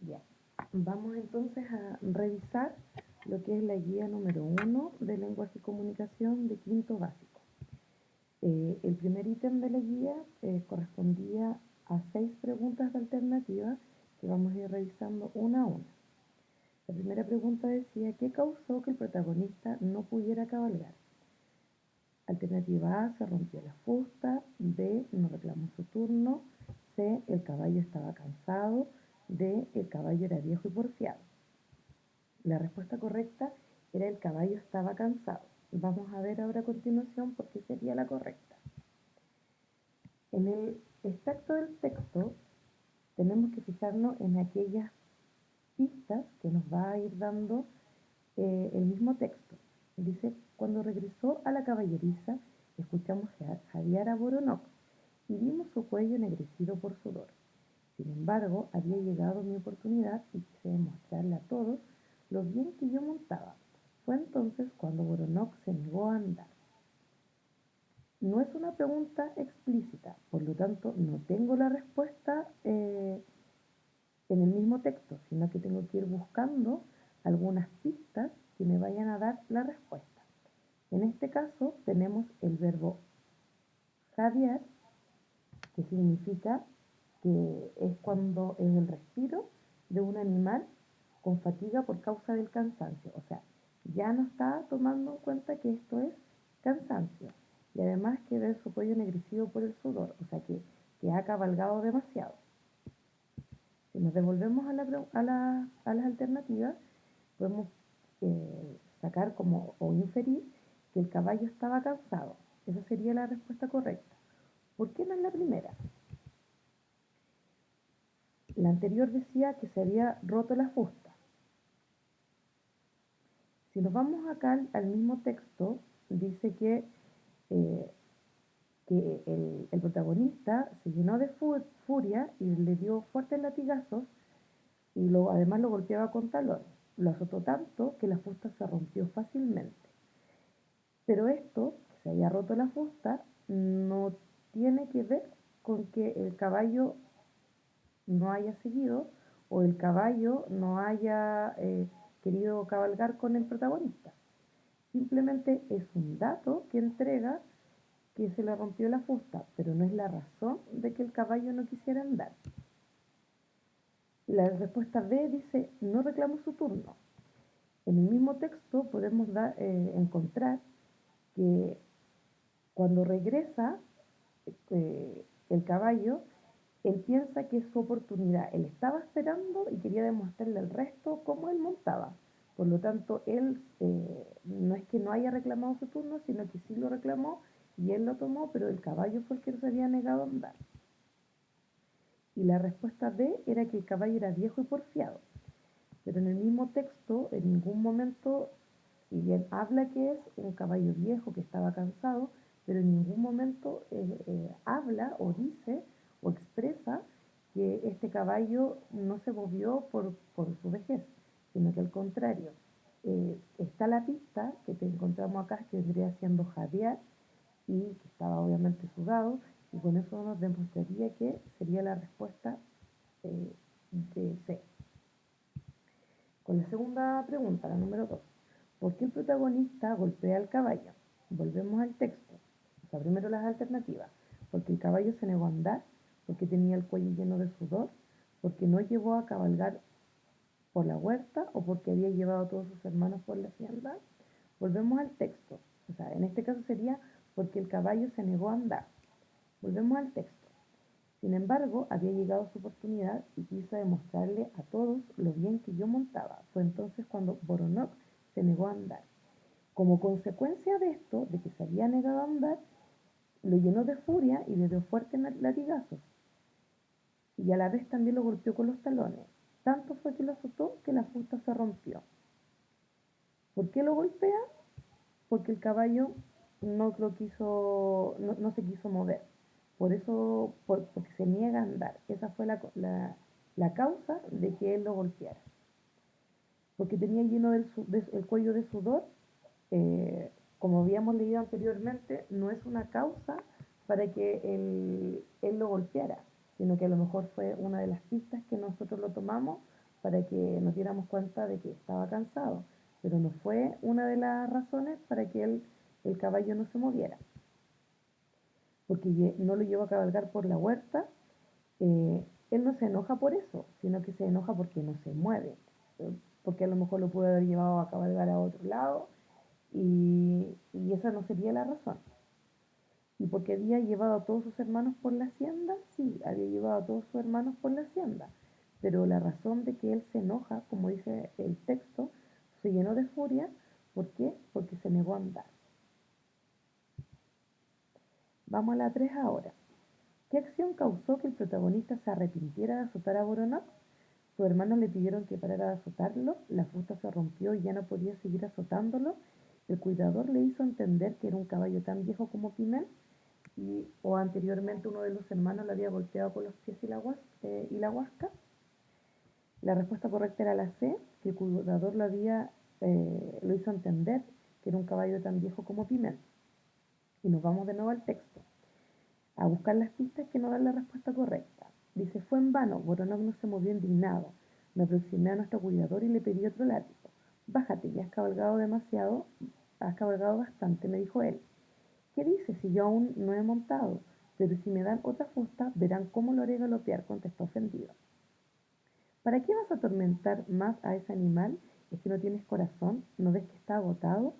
Ya, vamos entonces a revisar lo que es la guía número 1 de lenguaje y comunicación de quinto básico. El primer ítem de la guía correspondía a 6 preguntas de alternativa que vamos a ir revisando una a una. La primera pregunta decía: ¿qué causó que el protagonista no pudiera cabalgar? Alternativa A: se rompió la fusta. B: no reclamó su turno. C: el caballo estaba cansado. D: el caballo era viejo y porfiado. La respuesta correcta era: el caballo estaba cansado. Vamos a ver ahora a continuación por qué sería la correcta. En el extracto del texto tenemos que fijarnos en aquellas pistas que nos va a ir dando el mismo texto. Dice: cuando regresó a la caballeriza, escuchamos jadear a Voronoc y vimos su cuello ennegrecido por sudor. Sin embargo, había llegado mi oportunidad y quise demostrarle a todos lo bien que yo montaba. Fue entonces cuando Voronoc se negó a andar. No es una pregunta explícita, por lo tanto no tengo la respuesta en el mismo texto, sino que tengo que ir buscando algunas pistas que me vayan a dar la respuesta. En este caso tenemos el verbo jadear, que significa que es cuando es el respiro de un animal con fatiga por causa del cansancio. O sea, ya no está tomando en cuenta que esto es cansancio. Y además que ve su cuello ennegrecido por el sudor, o sea que ha cabalgado demasiado. Si nos devolvemos a las alternativas, podemos sacar como o inferir que el caballo estaba cansado. Esa sería la respuesta correcta. ¿Por qué no es la primera? La anterior decía que se había roto la fusta. Si nos vamos acá al mismo texto, dice eh, que el protagonista se llenó de furia y le dio fuertes latigazos y además lo golpeaba con talones. Lo azotó tanto que la fusta se rompió fácilmente. Pero esto, que se haya roto la fusta, no tiene que ver con que el caballo no haya seguido o el caballo no haya querido cabalgar con el protagonista. Simplemente es un dato que entrega que se le rompió la fusta, pero no es la razón de que el caballo no quisiera andar. La respuesta B dice: no reclamó su turno. En el mismo texto podemos encontrar que cuando regresa el caballo, él piensa que es su oportunidad. Él estaba esperando y quería demostrarle al resto cómo él montaba. Por lo tanto, él no es que no haya reclamado su turno, sino que sí lo reclamó y él lo tomó, pero el caballo fue el que se había negado a andar. Y la respuesta B era que el caballo era viejo y porfiado. Pero en el mismo texto, en ningún momento, si bien habla que es un caballo viejo que estaba cansado, pero en ningún momento habla o dice o expresa que este caballo no se movió por su vejez, sino que al contrario, está la pista que te encontramos acá, que vendría siendo jadear, y que estaba obviamente sudado, y con eso nos demostraría que sería la respuesta de C. Con la segunda pregunta, la número 2. ¿Por qué el protagonista golpea al caballo? Volvemos al texto. O sea, primero las alternativas. Porque el caballo se negó a andar, porque tenía el cuello lleno de sudor, porque no llevó a cabalgar por la huerta o porque había llevado a todos sus hermanos por la hacienda. Volvemos al texto. O sea, en este caso sería porque el caballo se negó a andar. Volvemos al texto. Sin embargo, había llegado su oportunidad y quiso demostrarle a todos lo bien que yo montaba. Fue entonces cuando Voronoc se negó a andar. Como consecuencia de esto, de que se había negado a andar, lo llenó de furia y le dio fuertes latigazos. Y a la vez también lo golpeó con los talones. Tanto fue que lo azotó que la fusta se rompió. ¿Por qué lo golpea? Porque el caballo no se quiso mover. Por eso, porque se niega a andar. Esa fue la causa de que él lo golpeara. Porque tenía lleno el cuello de sudor, como habíamos leído anteriormente, no es una causa para que él lo golpeara, sino que a lo mejor fue una de las pistas que nosotros lo tomamos para que nos diéramos cuenta de que estaba cansado, pero no fue una de las razones para que el caballo no se moviera, porque no lo llevó a cabalgar por la huerta. Él no se enoja por eso, sino que se enoja porque no se mueve, porque a lo mejor lo pudo haber llevado a cabalgar a otro lado y esa no sería la razón. ¿Y porque había llevado a todos sus hermanos por la hacienda? Sí, había llevado a todos sus hermanos por la hacienda. Pero la razón de que él se enoja, como dice el texto, se llenó de furia. ¿Por qué? Porque se negó a andar. Vamos a la 3 ahora. ¿Qué acción causó que el protagonista se arrepintiera de azotar a Voronoc? Sus hermanos le pidieron que parara de azotarlo, la fruta se rompió y ya no podía seguir azotándolo. El cuidador le hizo entender que era un caballo tan viejo como Pimel o anteriormente uno de los hermanos le había golpeado con los pies y la huasca. La respuesta correcta era la C, que el cuidador lo hizo entender que era un caballo tan viejo como Pimel. Y nos vamos de nuevo al texto, a buscar las pistas que nos dan la respuesta correcta. Dice, fue en vano, Voronoc no se movió indignado. Me aproximé a nuestro cuidador y le pedí otro látigo. Bájate, ya has cabalgado demasiado, has cabalgado bastante, me dijo él. ¿Qué dices si yo aún no he montado? Pero si me dan otra fusta, verán cómo lo haré galopear, contestó ofendido. ¿Para qué vas a atormentar más a ese animal? ¿Es que no tienes corazón? ¿No ves que está agotado?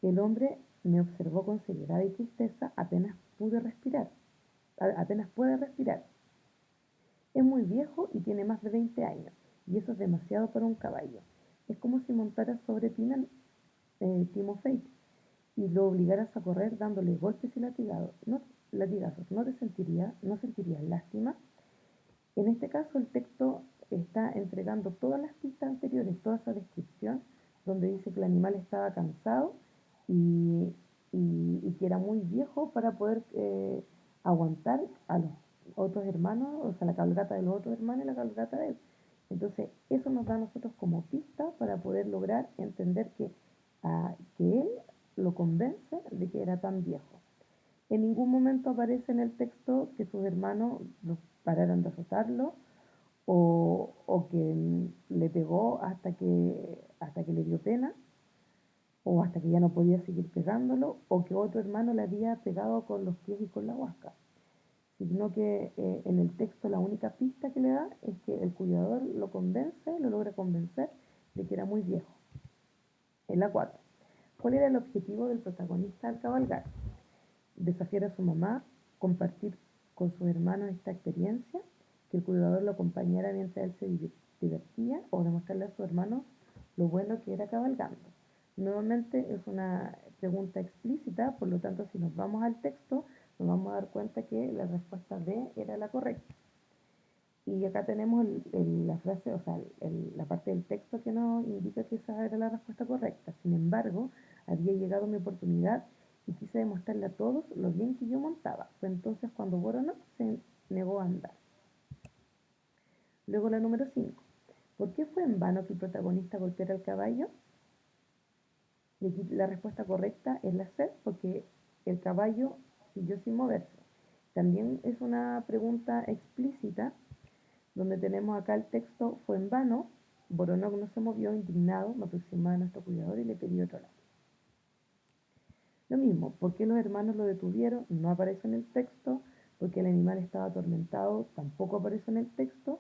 El hombre me observó con seriedad y tristeza, apenas pude respirar. Apenas puede respirar. Es muy viejo y tiene más de 20 años, y eso es demasiado para un caballo. Es como si montaras sobre Pinan, Timofey, y lo obligaras a correr dándole golpes y latigazos. ¿No sentirías lástima? En este caso, el texto está entregando todas las pistas anteriores, toda esa descripción, donde dice que el animal estaba cansado y, y que era muy viejo para poder aguantar a los otros hermanos, o sea, la cabalgata de los otros hermanos y la cabalgata de él. Entonces, eso nos da a nosotros como pista para poder lograr entender que él lo convence de que era tan viejo. En ningún momento aparece en el texto que sus hermanos los pararan de azotarlo o que le pegó hasta que le dio pena o hasta que ya no podía seguir pegándolo o que otro hermano le había pegado con los pies y con la huasca, sino que en el texto la única pista que le da es que el cuidador lo logra convencer de que era muy viejo. En la 4. ¿Cuál era el objetivo del protagonista al cabalgar? Desafiar a su mamá, compartir con sus hermanos esta experiencia, que el cuidador lo acompañara mientras él se divertía o demostrarle a sus hermanos lo bueno que era cabalgando. Nuevamente es una pregunta explícita, por lo tanto si nos vamos al texto nos vamos a dar cuenta que la respuesta B era la correcta. Y acá tenemos la frase, o sea, la parte del texto que nos indica que esa era la respuesta correcta. Sin embargo, había llegado mi oportunidad y quise demostrarle a todos lo bien que yo montaba. Fue entonces cuando Voronoc se negó a andar. Luego la número 5. ¿Por qué fue en vano que el protagonista golpeara al caballo? Y aquí la respuesta correcta es la C, porque el caballo siguió sin moverse. También es una pregunta explícita donde tenemos acá el texto, fue en vano, Voronoc no se movió, indignado, me aproximé a nuestro cuidador y le pedí otro lado. Lo mismo, ¿por qué los hermanos lo detuvieron? No aparece en el texto, porque el animal estaba atormentado, tampoco aparece en el texto,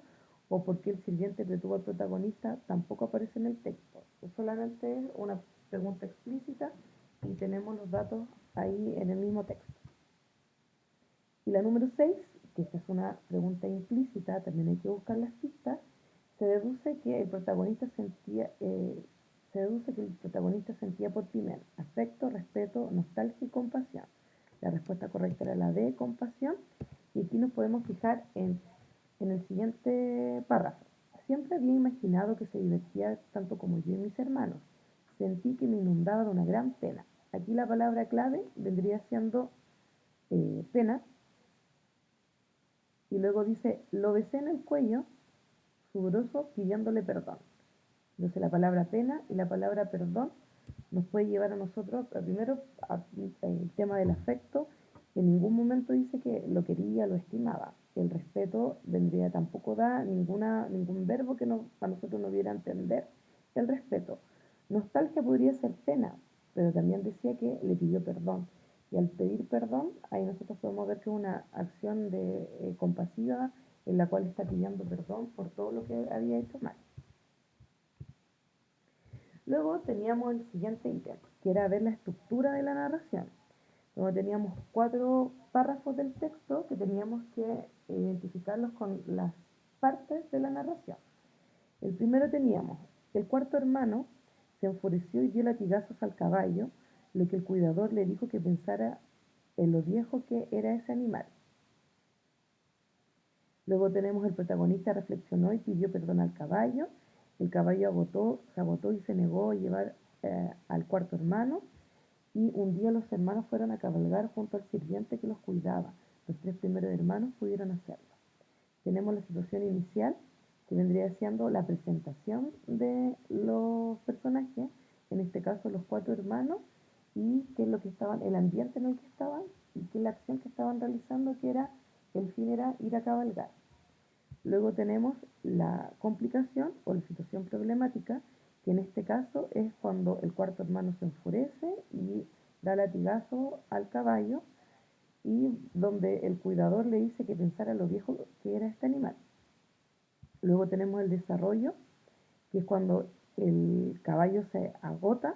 o porque el sirviente detuvo al protagonista, tampoco aparece en el texto. Solamente es una pregunta explícita y tenemos los datos ahí en el mismo texto. Y la número 6, que esta es una pregunta implícita, también hay que buscar las pistas, se deduce que el protagonista sentía por Pimel afecto, respeto, nostalgia y compasión. La respuesta correcta era la D, compasión, y aquí nos podemos fijar en el siguiente párrafo. Siempre había imaginado que se divertía tanto como yo y mis hermanos. Sentí que me inundaba de una gran pena. Aquí la palabra clave vendría siendo pena, y luego dice, lo besé en el cuello, sudoroso, pidiéndole perdón. Entonces la palabra pena y la palabra perdón nos puede llevar a nosotros, primero, el tema del afecto. En ningún momento dice que lo quería, lo estimaba. el respeto vendría tampoco da ningún verbo que a nosotros nos diera a entender el respeto. Nostalgia podría ser pena, pero también decía que le pidió perdón. Y al pedir perdón, ahí nosotros podemos ver que es una acción compasiva en la cual está pidiendo perdón por todo lo que había hecho mal. Luego teníamos el siguiente ítem, que era ver la estructura de la narración. Luego teníamos 4 párrafos del texto que teníamos que identificarlos con las partes de la narración. El primero teníamos, el cuarto hermano se enfureció y dio latigazos al caballo, lo que el cuidador le dijo que pensara en lo viejo que era ese animal. Luego tenemos el protagonista reflexionó y pidió perdón al caballo. El caballo se agotó y se negó a llevar al cuarto hermano. Y un día los hermanos fueron a cabalgar junto al sirviente que los cuidaba. Los 3 primeros hermanos pudieron hacerlo. Tenemos la situación inicial, que vendría siendo la presentación de los personajes, en este caso los 4 hermanos, y qué es lo que estaban, el ambiente en el que estaban, y qué es la acción que estaban realizando, que era, el fin era ir a cabalgar. Luego tenemos la complicación o la situación problemática, que en este caso es cuando el cuarto hermano se enfurece y da latigazo al caballo, y donde el cuidador le dice que pensara lo viejo que era este animal. Luego tenemos el desarrollo, que es cuando el caballo se agota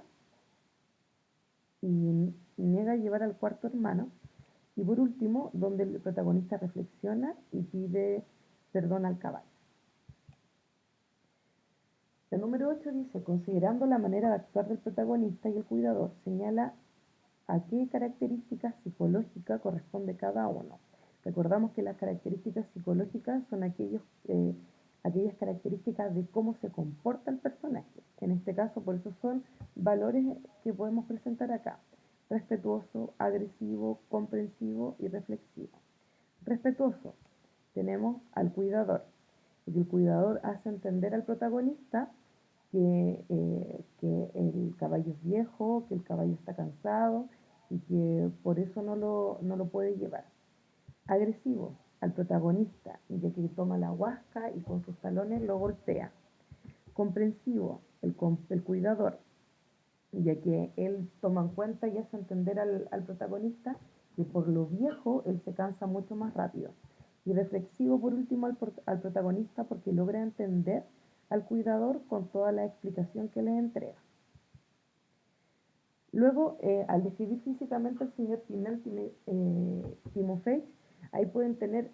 y niega a llevar al cuarto hermano. Y por último, donde el protagonista reflexiona y pide perdón al caballo. El número 8 dice, considerando la manera de actuar del protagonista y el cuidador, señala a qué características psicológicas corresponde cada uno. Recordamos que las características psicológicas son aquellas características de cómo se comporta el personaje. En este caso, por eso son valores que podemos presentar acá. Respetuoso, agresivo, comprensivo y reflexivo. Respetuoso. Tenemos al cuidador. Y el cuidador hace entender al protagonista que el caballo es viejo, que el caballo está cansado y que por eso no lo puede llevar. Agresivo al protagonista, ya que toma la huasca y con sus talones lo golpea. Comprensivo, el cuidador, ya que él toma en cuenta y hace entender al protagonista que por lo viejo él se cansa mucho más rápido. Y reflexivo por último al protagonista porque logra entender al cuidador con toda la explicación que les entrega. Luego, al describir físicamente al señor Timofey, ahí pueden ser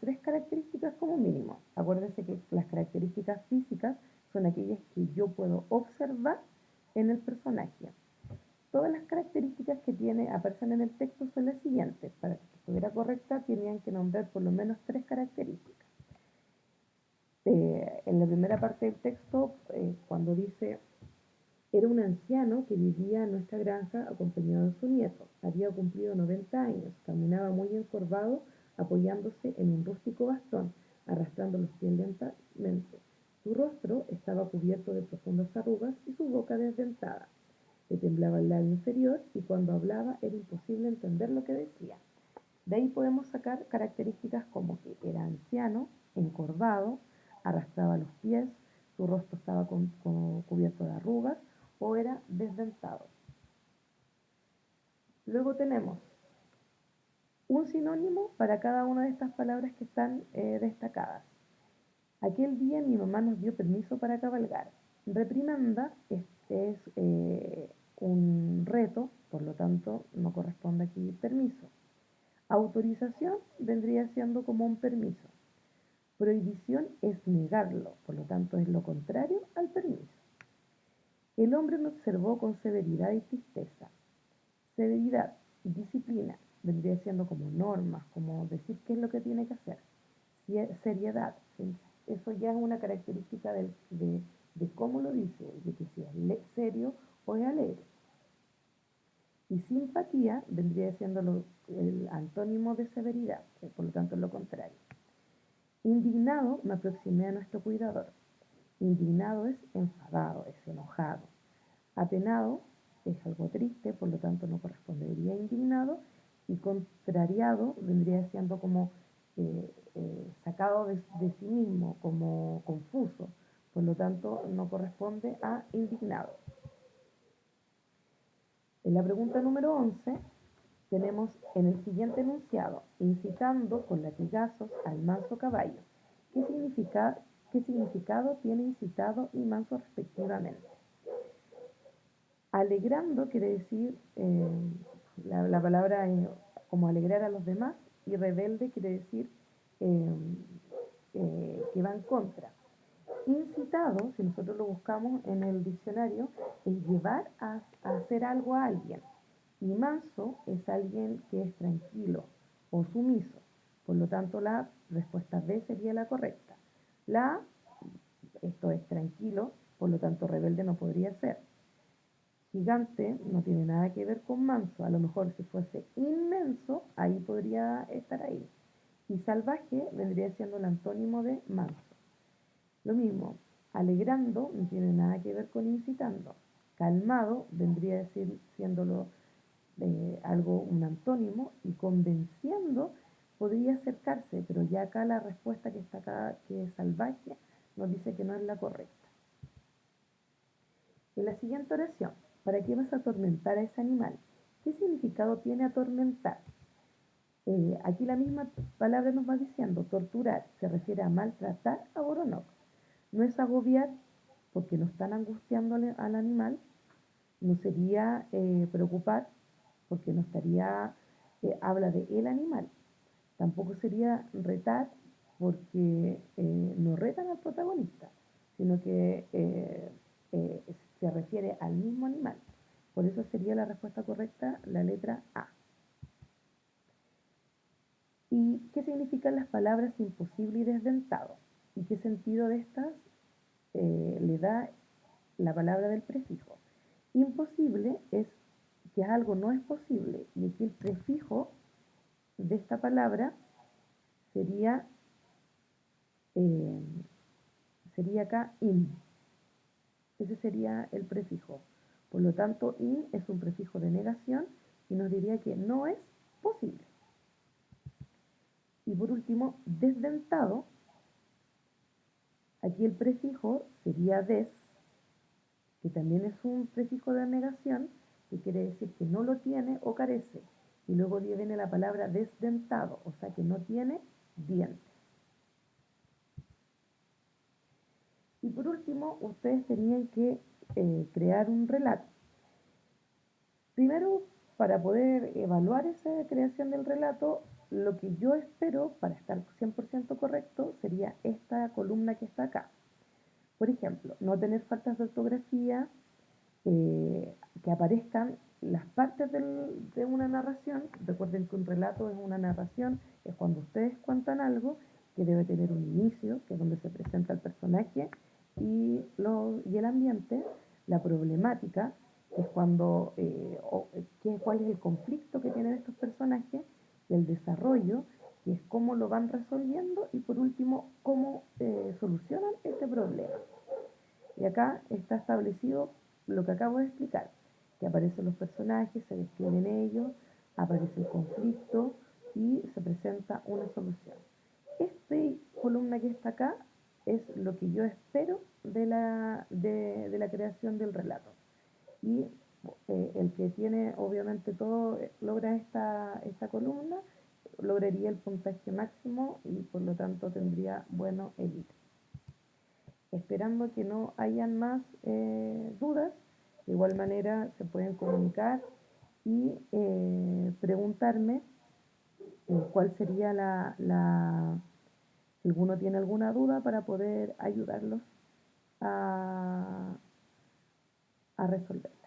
3 características como mínimo. Acuérdense que las características físicas son aquellas que yo puedo observar en el personaje. Todas las características que aparecen en el texto son las siguientes. Para que estuviera correcta, tenían que nombrar por lo menos 3 características. En la primera parte del texto, cuando dice era un anciano que vivía en nuestra granja acompañado de su nieto. Había cumplido 90 años, caminaba muy encorvado, apoyándose en un rústico bastón, arrastrando los pies lentamente. Su rostro estaba cubierto de profundas arrugas y su boca desdentada. Le temblaba el labio inferior y cuando hablaba era imposible entender lo que decía. De ahí podemos sacar características como que era anciano, encorvado, arrastraba los pies, su rostro estaba cubierto de arrugas o era desdentado. Luego tenemos un sinónimo para cada una de estas palabras que están destacadas. Aquel día mi mamá nos dio permiso para cabalgar. Reprimenda es un reto, por lo tanto no corresponde aquí permiso. Autorización vendría siendo como un permiso. Prohibición es negarlo, por lo tanto es lo contrario al permiso. El hombre me observó con severidad y tristeza. Severidad, disciplina, vendría siendo como normas, como decir qué es lo que tiene que hacer. Seriedad, eso ya es una característica de cómo lo dice, de que si es serio o es alegre. Y simpatía vendría siendo el antónimo de severidad, por lo tanto es lo contrario. Indignado me aproximé a nuestro cuidador. Indignado es enfadado, es enojado. Apenado es algo triste, por lo tanto no correspondería a indignado. Y contrariado vendría siendo como sacado de sí mismo, como confuso, por lo tanto no corresponde a indignado. En la pregunta número 11 tenemos en el siguiente enunciado, incitando con latigazos al manso caballo. ¿Qué significado tiene incitado y manso respectivamente? Alegrando quiere decir la palabra como alegrar a los demás, y rebelde quiere decir eh, que va en contra. Incitado, si nosotros lo buscamos en el diccionario, es llevar a hacer algo a alguien. Y manso es alguien que es tranquilo o sumiso. Por lo tanto, la respuesta B sería la correcta. La, esto es tranquilo, por lo tanto, rebelde no podría ser. Gigante no tiene nada que ver con manso. A lo mejor si fuese inmenso, ahí podría estar ahí. Y salvaje vendría siendo el antónimo de manso. Lo mismo, alegrando no tiene nada que ver con incitando. Calmado vendría siendo algo, un antónimo, y convenciendo podría acercarse, pero ya acá la respuesta que está acá, que es salvaje, nos dice que no es la correcta. En la siguiente oración, ¿para qué vas a atormentar a ese animal? ¿Qué significado tiene atormentar? Aquí la misma palabra nos va diciendo, torturar, se refiere a maltratar a Boronok. No es agobiar, porque no están angustiando al animal, no sería preocupar, porque no estaría, habla de el animal. Tampoco sería retar, porque no retan al protagonista, sino que eh, se refiere al mismo animal. Por eso sería la respuesta correcta la letra A. ¿Y qué significan las palabras imposible y desdentado? ¿Y qué sentido de estas le da la palabra del prefijo? Imposible es que algo no es posible, y aquí el prefijo de esta palabra sería, eh, sería acá in. Ese sería el prefijo. Por lo tanto, in es un prefijo de negación y nos diría que no es posible. Y por último, desdentado, aquí el prefijo sería des, que también es un prefijo de negación, que quiere decir que no lo tiene o carece. Y luego viene la palabra desdentado, o sea que no tiene dientes. Y por último, ustedes tenían que crear un relato. Primero, para poder evaluar esa creación del relato, lo que yo espero para estar 100% correcto sería esta columna que está acá. Por ejemplo, no tener faltas de ortografía, que aparezcan las partes de una narración. Recuerden que un relato es una narración, es cuando ustedes cuentan algo que debe tener un inicio, que es donde se presenta el personaje y el ambiente, la problemática, que es cuando, cuál es el conflicto que tienen estos personajes, el desarrollo, que es cómo lo van resolviendo, y por último, cómo solucionan este problema. Y acá está establecido lo que acabo de explicar, que aparecen los personajes, se describen ellos, aparece el conflicto y se presenta una solución. Esta columna que está acá es lo que yo espero de la creación del relato. Y el que tiene obviamente todo, logra esta columna, lograría el puntaje máximo y por lo tanto tendría bueno el ítem. Esperando que no hayan más dudas, de igual manera se pueden comunicar y preguntarme cuál sería si alguno tiene alguna duda para poder ayudarlos a resolver.